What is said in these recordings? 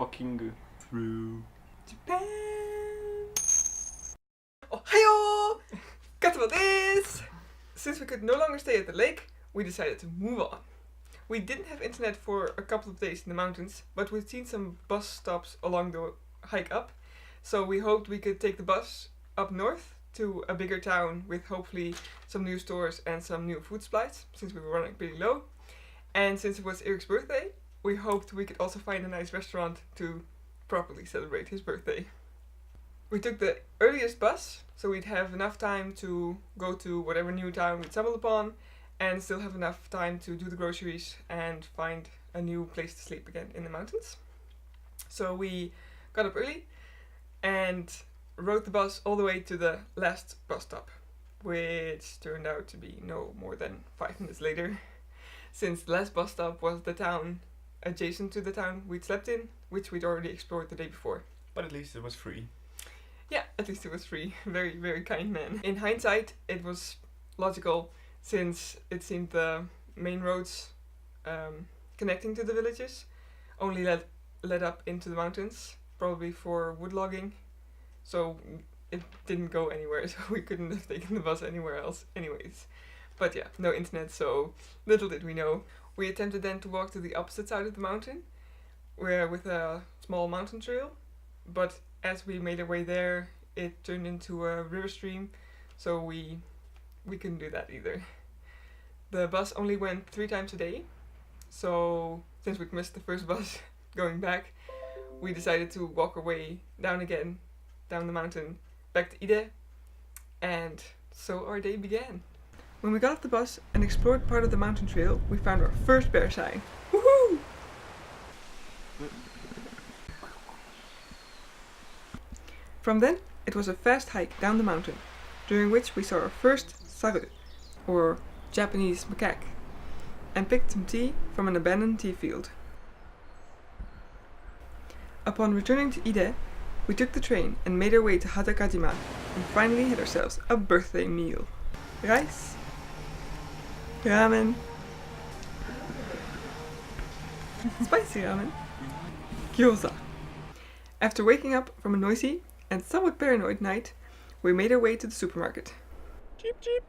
walking through Japan! Ohio! Kattebel this! Since we could no longer stay at the lake, we decided to move on. We didn't have internet for a couple of days in the mountains, but we'd seen some bus stops along the hike up, so we hoped we could take the bus up north to a bigger town with hopefully some new stores and some new food supplies, since we were running pretty low. And since it was Erik's birthday, we hoped we could also find a nice restaurant to properly celebrate his birthday. We took the earliest bus, so we'd have enough time to go to whatever new town we'd stumble upon, and still have enough time to do the groceries and find a new place to sleep again in the mountains. So we got up early and rode the bus all the way to the last bus stop, which turned out to be no more than 5 minutes later, since the last bus stop was the town adjacent to the town we'd slept in, which we'd already explored the day before. but at least it was free. Yeah, at least it was free. Very, very kind man. In hindsight, it was logical, since it seemed the main roads connecting to the villages only led up into the mountains, probably for wood logging. So it didn't go anywhere, so we couldn't have taken the bus anywhere else anyways. But yeah, no internet, so little did we know. We attempted then to walk to the opposite side of the mountain, with a small mountain trail, but as we made our way there, it turned into a river stream, so we couldn't do that either. The bus only went 3 times a day, so since we'd missed the first bus going back, we decided to walk our way down again, down the mountain, back to Ide, and so our day began. When we got off the bus and explored part of the mountain trail, we found our first bear sign. Woohoo! From then, it was a fast hike down the mountain, during which we saw our first saru, or Japanese macaque, and picked some tea from an abandoned tea field. Upon returning to Ide, we took the train and made our way to Hatakajima, and finally had ourselves a birthday meal. Rice, ramen, spicy ramen, gyoza. After waking up from a noisy and somewhat paranoid night, we made our way to the supermarket. Cheep cheep.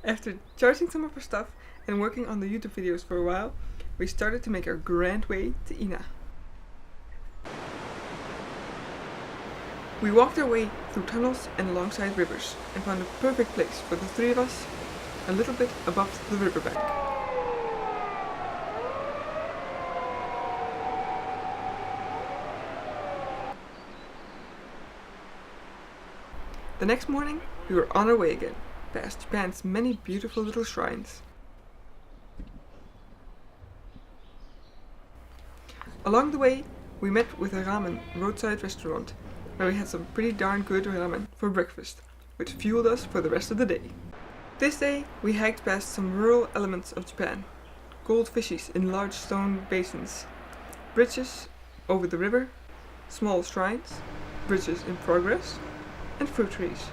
After charging some of our stuff and working on the YouTube videos for a while, we started to make our grand way to Ina. We walked our way through tunnels and alongside rivers and found a perfect place for the 3 of us, a little bit above the riverbank. The next morning, we were on our way again, past Japan's many beautiful little shrines. Along the way, we met with a ramen roadside restaurant, where we had some pretty darn good ramen for breakfast, which fueled us for the rest of the day. This day, we hiked past some rural elements of Japan, gold fishes in large stone basins, bridges over the river, small shrines, bridges in progress, and fruit trees.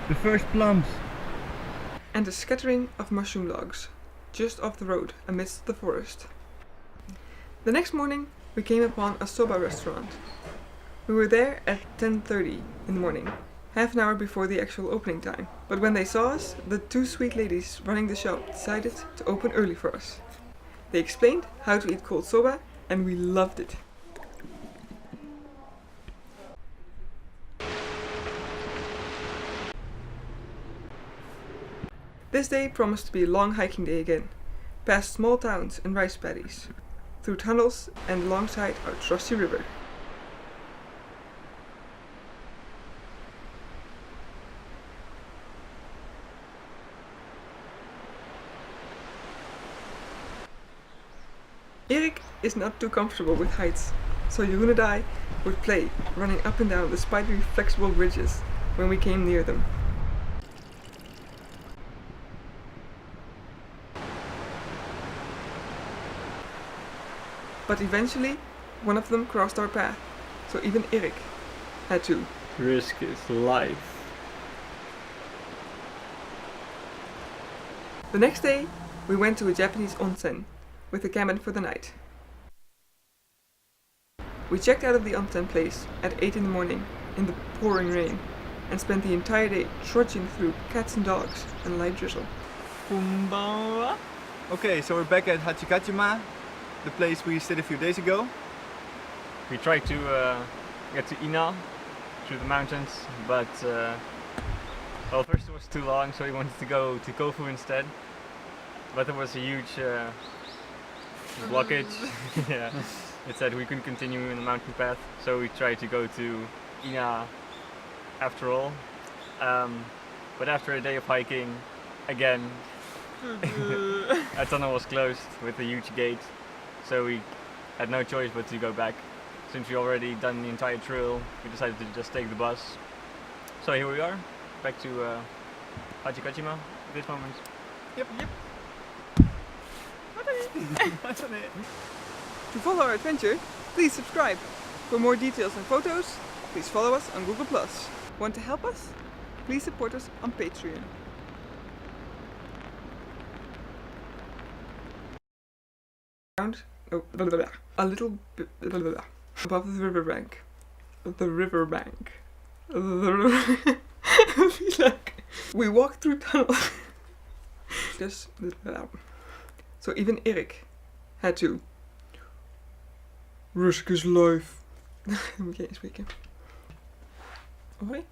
The first plums. And a scattering of mushroom logs, just off the road amidst the forest. The next morning, we came upon a soba restaurant. We were there at 10:30 in the morning, half an hour before the actual opening time. But when they saw us, the 2 sweet ladies running the shop decided to open early for us. They explained how to eat cold soba, and we loved it. This day promised to be a long hiking day again, past small towns and rice paddies, through tunnels and alongside our trusty river. Erik is not too comfortable with heights, so Jeroen and I would play running up and down the spidery flexible bridges when we came near them. But eventually, one of them crossed our path, so even Erik had to Risk his life. The next day, we went to a Japanese onsen with a cabin for the night. We checked out of the unplanned place at 8 in the morning in the pouring rain and spent the entire day trudging through cats and dogs and light drizzle. Konbanwa. Okay, so we're back at Hachikachima, the place we stayed a few days ago. We tried to get to Ina through the mountains, but well, first it was too long, so we wanted to go to Kofu instead. But there was a huge blockage. Yeah, it said we couldn't continue in the mountain path, so we tried to go to Ina after all. But after a day of hiking, again, our tunnel was closed with a huge gate, so we had no choice but to go back. Since we already done the entire trail, we decided to just take the bus. So here we are, back to Hachikachima at this moment. Yep. To follow our adventure, please subscribe. For more details and photos, please follow us on Google+. Want to help us? Please support us on Patreon. A little bit above the riverbank. The riverbank. We walked through tunnels. So even Erik had to risk his life. Moet je eens spreken? Hoi?